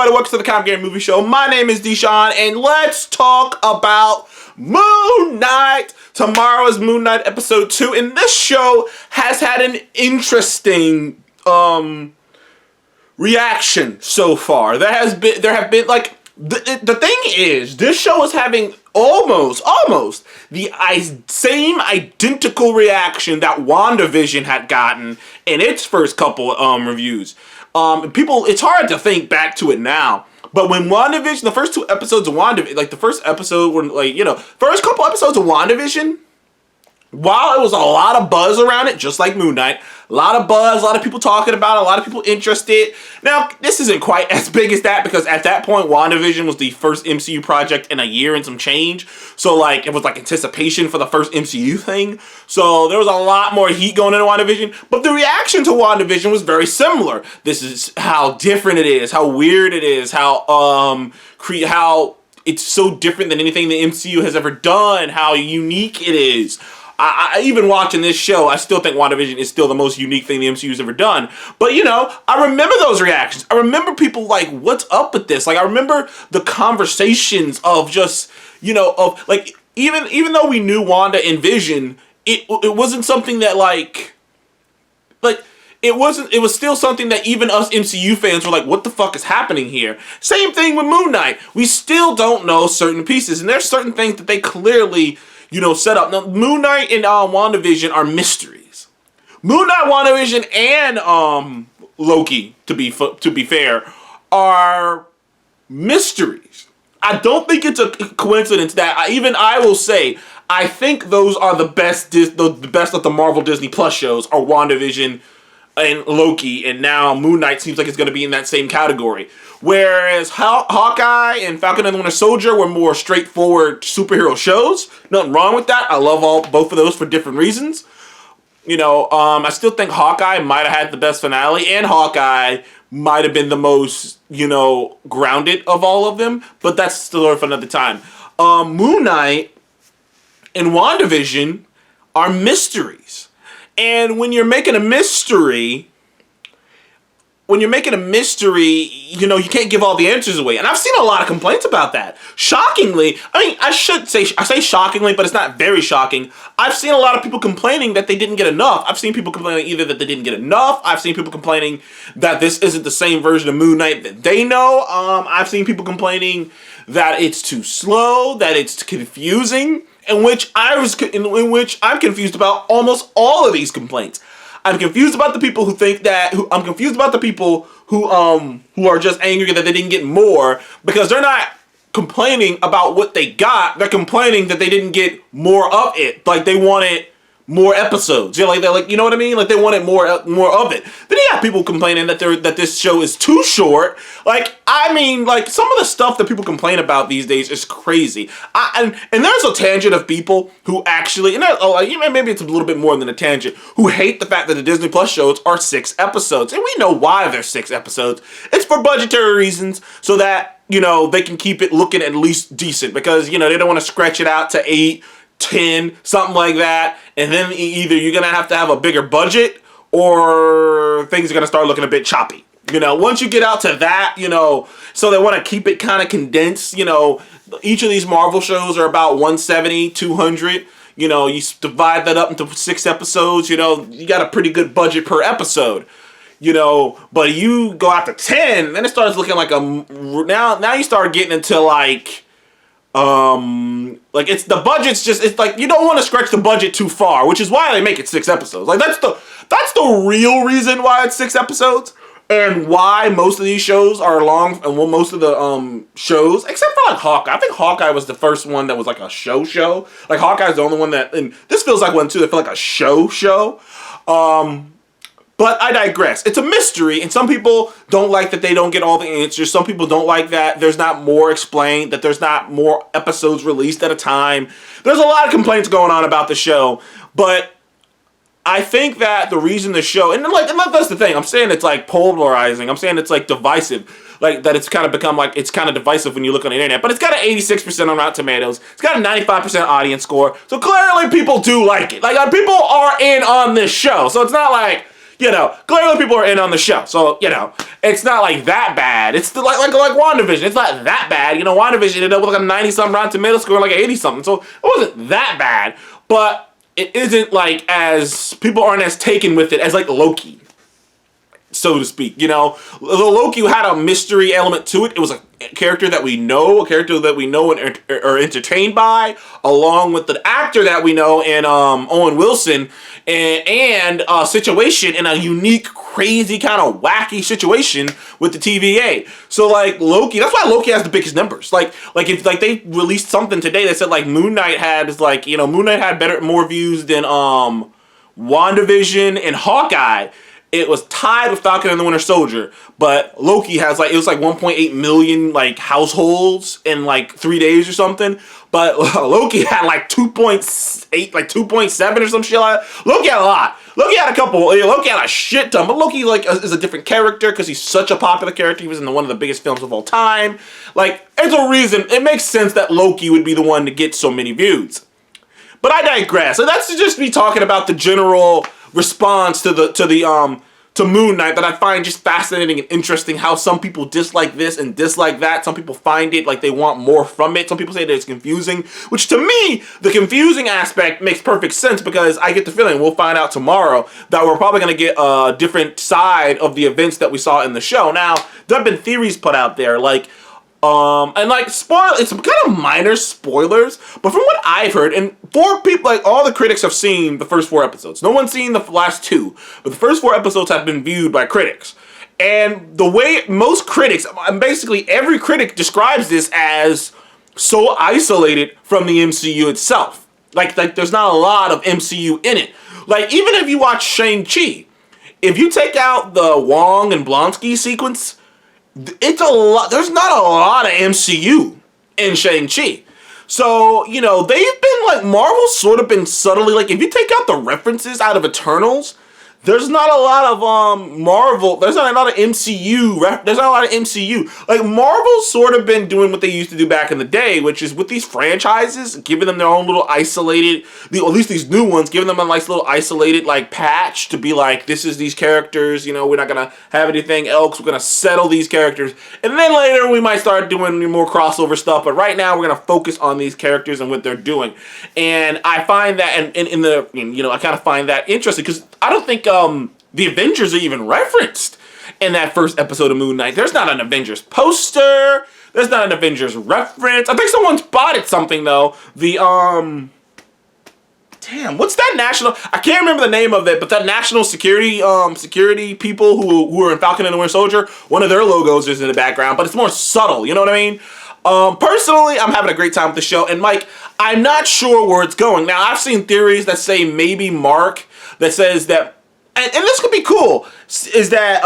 everybody, welcome to the Comic Game Movie Show. My name is Deshaun, and let's talk about Moon Knight. Tomorrow is Moon Knight episode 2, and this show has had an interesting reaction so far. There have been like the thing is, this show is having almost the same identical reaction that WandaVision had gotten in its first couple reviews. People, it's hard to think back to it now, but when WandaVision, the first 2 episodes of WandaVision, like the first episode, when first couple episodes of WandaVision, while it was a lot of buzz around it, just like Moon Knight, a lot of buzz, a lot of people talking about it, a lot of people interested. Now, this isn't quite as big as that because at that point, WandaVision was the first MCU project in a year and some change. So, like, it was like anticipation for the first MCU thing. So, there was a lot more heat going into WandaVision. But the reaction to WandaVision was very similar. This is how different it is, how weird it is, how it's so different than anything the MCU has ever done, how unique it is. I even watching this show, I still think WandaVision is still the most unique thing the MCU's ever done. But, I remember those reactions. I remember people like, what's up with this? Like, I remember the conversations of just, even though we knew Wanda and Vision, it wasn't something that, it was still something that even us MCU fans were like, what the fuck is happening here? Same thing with Moon Knight. We still don't know certain pieces, and there's certain things that they clearly set up. Now, Moon Knight and WandaVision are mysteries. Moon Knight, WandaVision, and Loki, to be fair, are mysteries. I don't think it's a coincidence that I will say I think those are the best of the Marvel Disney Plus shows are WandaVision and Loki, and now Moon Knight seems like it's going to be in that same category. Whereas Hawkeye and Falcon and the Winter Soldier were more straightforward superhero shows. Nothing wrong with that. I love both of those for different reasons. I still think Hawkeye might have had the best finale, and Hawkeye might have been the most, grounded of all of them. But that's still for another time. Moon Knight and WandaVision are mysteries. And when you're making a mystery, you can't give all the answers away. And I've seen a lot of complaints about that. Shockingly, I say shockingly, but it's not very shocking. I've seen a lot of people complaining that they didn't get enough. I've seen people complaining either that they didn't get enough. I've seen people complaining that this isn't the same version of Moon Knight that they know. I've seen people complaining that it's too slow, that it's confusing, in which I'm confused about almost all of these complaints. I'm confused about the people who think that. I'm confused about the people who are just angry that they didn't get more, because they're not complaining about what they got. They're complaining that they didn't get more of it. Like they wanted more episodes. They're like, you know what I mean? Like they wanted more of it. Then you have people complaining that this show is too short. Some of the stuff that people complain about these days is crazy. And there's a tangent of people who actually, maybe it's a little bit more than a tangent, who hate the fact that the Disney Plus shows are 6 episodes. And we know why they're 6 episodes. It's for budgetary reasons, so that, they can keep it looking at least decent, because, they don't want to stretch it out to 8, 10, something like that, and then either you're gonna have to have a bigger budget or things are gonna start looking a bit choppy. Once you get out to that, so they want to keep it kind of condensed. Each of these Marvel shows are about 170, 200. You divide that up into 6 episodes. You got a pretty good budget per episode. But you go out to 10, then it starts looking like now you start getting into it's the budget's it's like you don't want to stretch the budget too far, which is why they make it 6 episodes. Like that's the real reason why it's 6 episodes, and why most of these shows are long, and most of the shows, except for like Hawkeye. I think Hawkeye was the first one that was like a show. Like Hawkeye's the only one that, and this feels like one too, that feel like a show. But I digress. It's a mystery, and some people don't like that they don't get all the answers. Some people don't like that there's not more explained, that there's not more episodes released at a time. There's a lot of complaints going on about the show, but I think that the reason the show, and that's the thing, I'm saying it's like polarizing. I'm saying it's like divisive. Like that it's kind of become like, it's kind of divisive when you look on the internet, but it's got an 86% on Rotten Tomatoes. It's got a 95% audience score. So clearly people do like it. Like people are in on this show. So it's not like, clearly people are in on the show. So, it's not like that bad. It's like WandaVision. It's not that bad. WandaVision ended up with like a 90-something Rotten Tomato score, like 80-something. So, it wasn't that bad. But it isn't like people aren't as taken with it as like Loki, so to speak. Loki had a mystery element to it. It was a character that we know, and are entertained by, along with the actor that we know in Owen Wilson, and a situation in a unique, crazy, kind of wacky situation with the TVA. So like Loki, that's why Loki has the biggest numbers. If they released something today that said like Moon Knight had more views than WandaVision and Hawkeye. It was tied with Falcon and the Winter Soldier, but Loki has it was like 1.8 million like households in like 3 days or something. But Loki had like 2.8, like 2.7 or some shit like that. Loki had a lot. Loki had a shit ton. But Loki is a different character because he's such a popular character. He was in one of the biggest films of all time. There's a reason. It makes sense that Loki would be the one to get so many views. But I digress. So that's just me talking about the general response to Moon Knight that I find just fascinating and interesting, how some people dislike this and dislike that. Some people find it like they want more from it. Some people say that it's confusing, which to me, the confusing aspect makes perfect sense because I get the feeling, we'll find out tomorrow, that we're probably going to get a different side of the events that we saw in the show. Now, there have been theories put out there, it's kind of minor spoilers, but from what I've heard, and all the critics have seen the first 4 episodes. No one's seen the last 2, but the first 4 episodes have been viewed by critics. And the way most critics, basically every critic describes this as so isolated from the MCU itself. Like there's not a lot of MCU in it. Even if you watch Shang-Chi, if you take out the Wong and Blonsky sequence, it's a lot. There's not a lot of MCU in Shang-Chi. So, they've been Marvel's sort of been subtly, if you take out the references out of Eternals, there's not a lot of Marvel, there's not a lot of MCU, there's not a lot of MCU. Marvel's sort of been doing what they used to do back in the day, which is with these franchises, giving them their own little isolated, at least these new ones, giving them a nice little isolated, patch to be this is these characters, we're not gonna have anything else, we're gonna settle these characters, and then later we might start doing more crossover stuff, but right now we're gonna focus on these characters and what they're doing. And I find that, I kind of find that interesting, because I don't think the Avengers are even referenced in that first episode of Moon Knight. There's not an Avengers poster. There's not an Avengers reference. I think someone spotted something though. What's that national? I can't remember the name of it, but that national security people who are in Falcon and the Winter Soldier, one of their logos is in the background, but it's more subtle. You know what I mean? Personally, I'm having a great time with the show, and Mike, I'm not sure where it's going. Now, I've seen theories that say maybe Mark, that says that, and this could be cool, is that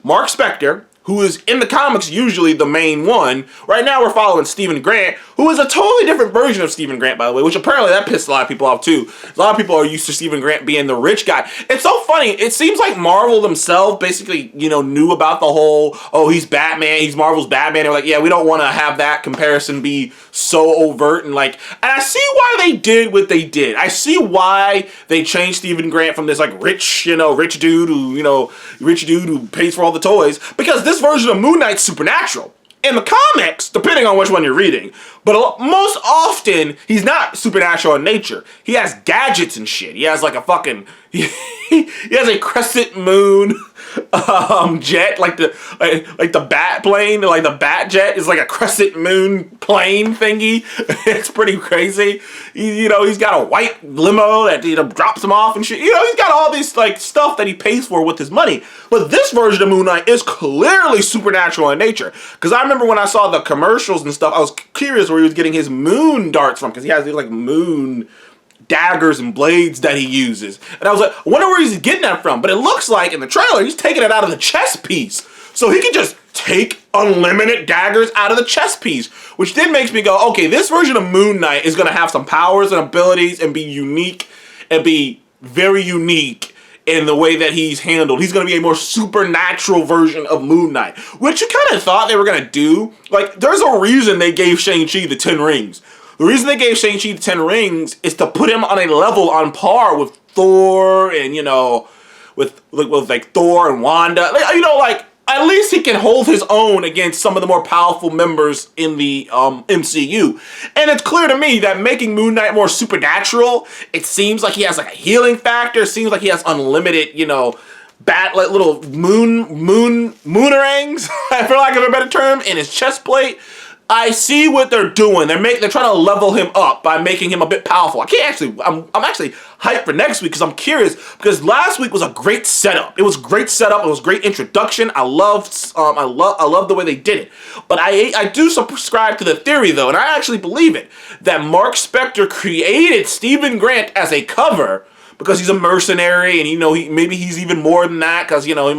Mark Spector, who is in the comics usually the main one. Right now we're following Stephen Grant, who is a totally different version of Stephen Grant, by the way, which apparently that pissed a lot of people off too. A lot of people are used to Stephen Grant being the rich guy. It's so funny. It seems like Marvel themselves basically, knew about the whole, he's Batman, he's Marvel's Batman. They're like, yeah, we don't want to have that comparison be so overt, and I see why they did what they did. I see why they changed Stephen Grant from this rich dude who pays for all the toys, because this version of Moon Knight's supernatural. In the comics, depending on which one you're reading, but most often, he's not supernatural in nature. He has gadgets and shit. He has he has a crescent moon jet, like the bat plane, the bat jet is like a crescent moon plane thingy. It's pretty crazy. He's got a white limo that drops him off and shit. He's got all this stuff that he pays for with his money. But this version of Moon Knight is clearly supernatural in nature. Because I remember when I saw the commercials and stuff, I was curious where he was getting his moon darts from, because he has these moon daggers and blades that he uses. And I was like, I wonder where he's getting that from. But it looks like in the trailer, he's taking it out of the chest piece. So he can just take unlimited daggers out of the chest piece. Which then makes me go, okay, this version of Moon Knight is going to have some powers and abilities and be unique and be very unique in the way that he's handled. He's going to be a more supernatural version of Moon Knight. Which you kind of thought they were going to do. There's a reason they gave Shang-Chi the 10 rings. The reason they gave Shang-Chi the 10 rings is to put him on a level on par with Thor and, with like Thor and Wanda. Like, you know, like at least he can hold his own against some of the more powerful members in the MCU. And it's clear to me that making Moon Knight more supernatural, it seems like he has like a healing factor. It seems like he has unlimited, you know, like little moonerangs, for lack of a better term, in his chest plate. I see what they're doing. They're trying to level him up by making him a bit powerful. I'm actually hyped for next week because I'm curious, because last week was a great setup. It was great setup. It was great introduction. I loved the way they did it. But I do subscribe to the theory though, and I actually believe it, that Mark Spector created Stephen Grant as a cover because he's a mercenary, and you know maybe he's even more than that because you know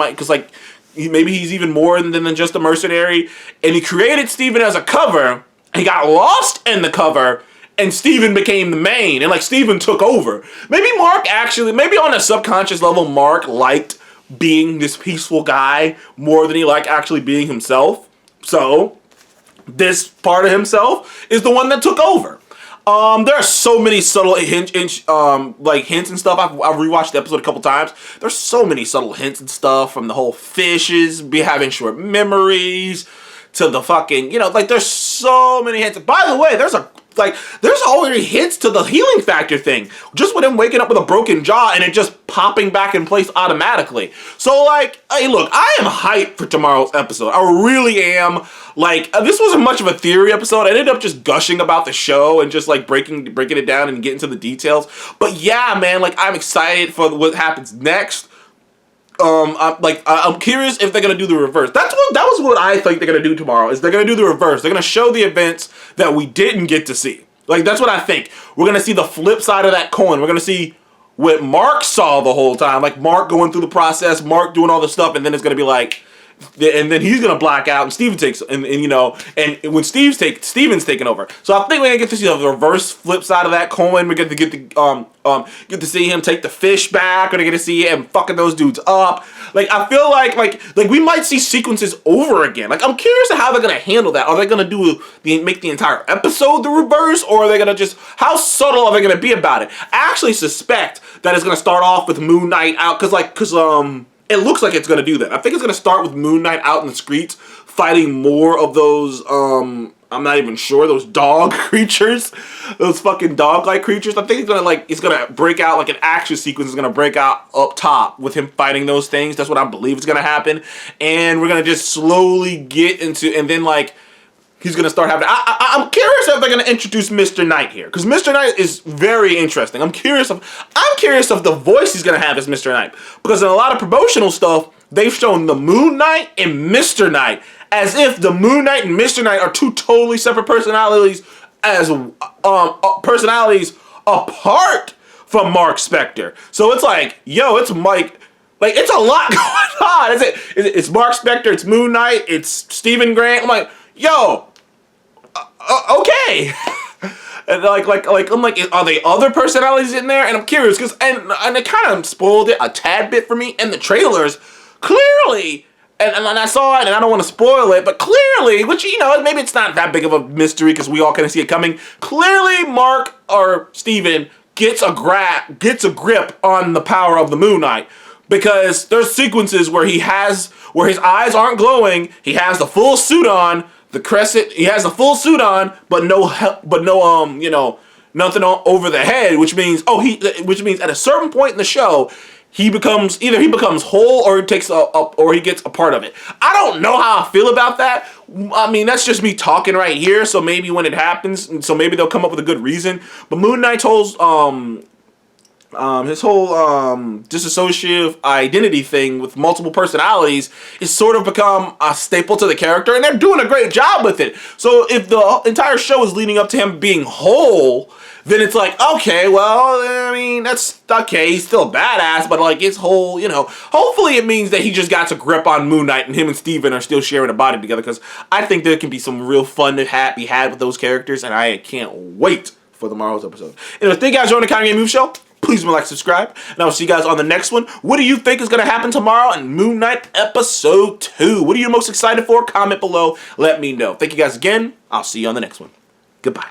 maybe he's even more than just a mercenary. And he created Steven as a cover. He got lost in the cover, and Steven became the main. And like Steven took over. Maybe on a subconscious level, Mark liked being this peaceful guy more than he liked actually being himself. So this part of himself is the one that took over. There are so many subtle hints and stuff. I've rewatched the episode a couple times. There's so many subtle hints and stuff, from the whole fishes having short memories to the fucking, you know, like there's so many hints. By the way, there's already hints to the healing factor thing. Just with him waking up with a broken jaw and it just popping back in place automatically. So like, hey, look, I am hyped for tomorrow's episode. I really am. Like, this wasn't much of a theory episode. I ended up just gushing about the show and just like breaking it down and getting to the details. But yeah, man, like I'm excited for what happens next. I'm curious if they're gonna do the reverse. That was what I think they're gonna do tomorrow. Is they're gonna do the reverse. They're gonna show the events that we didn't get to see. Like that's what I think. We're gonna see the flip side of that coin. We're gonna see what Mark saw the whole time. Like Mark going through the process, Mark doing all the stuff, and then it's gonna be like, and then he's gonna black out, and Steven takes, and you know, and when Steven's taking over. So I think we're gonna get to see the reverse flip side of that coin. We're gonna get to see him take the fish back. We're gonna get to see him fucking those dudes up. Like I feel like we might see sequences over again. Like I'm curious to how they're gonna handle that. Are they gonna make the entire episode the reverse, or are they gonna just, how subtle are they gonna be about it? I actually suspect that it's gonna start off with Moon Knight out, cause it looks like it's going to do that. I think it's going to start with Moon Knight out in the streets fighting more of those, I'm not even sure, those dog creatures. Those fucking dog-like creatures. I think it's going to break out, like an action sequence is going to break out up top with him fighting those things. That's what I believe is going to happen. And we're going to just slowly get into, and then like, he's going to start having, I'm curious if they're going to introduce Mr. Knight here. Because Mr. Knight is very interesting. I'm curious of the voice he's going to have as Mr. Knight. Because in a lot of promotional stuff, they've shown the Moon Knight and Mr. Knight as if the Moon Knight and Mr. Knight are two totally separate personalities, as personalities apart from Mark Spector. So it's like, yo, it's Mike. Like, it's a lot going on. It's Mark Spector, it's Moon Knight, it's Stephen Grant. I'm like, yo, okay. And I'm like, are they other personalities in there? And I'm curious, because and it kind of spoiled it a tad bit for me. And the trailers clearly, and I saw it, and I don't want to spoil it, but clearly, which, you know, maybe it's not that big of a mystery because we all kind of see it coming. Clearly, Mark or Steven gets a grip on the power of the Moon Knight. Because there's sequences where where his eyes aren't glowing, he has the full suit on, the crescent, he has the full suit on, but no, you know, nothing over the head, which means at a certain point in the show, he becomes whole, or he gets a part of it. I don't know how I feel about that. I mean, that's just me talking right here, so maybe when it happens, so maybe they'll come up with a good reason. But Moon Knight's his whole dissociative identity thing with multiple personalities is sort of become a staple to the character, and they're doing a great job with it. So if the entire show is leading up to him being whole, then it's like, okay, well, I mean, that's okay, he's still a badass, but like his whole, you know, hopefully it means that he just got a grip on Moon Knight and him and Steven are still sharing a body together, because I think there can be some real fun to be had with those characters, and I can't wait for tomorrow's episode. Anyway, thank you guys for joining the Counting Game Move Show. Please like, subscribe, and I will see you guys on the next one. What do you think is going to happen tomorrow in Moon Knight Episode 2? What are you most excited for? Comment below. Let me know. Thank you guys again. I'll see you on the next one. Goodbye.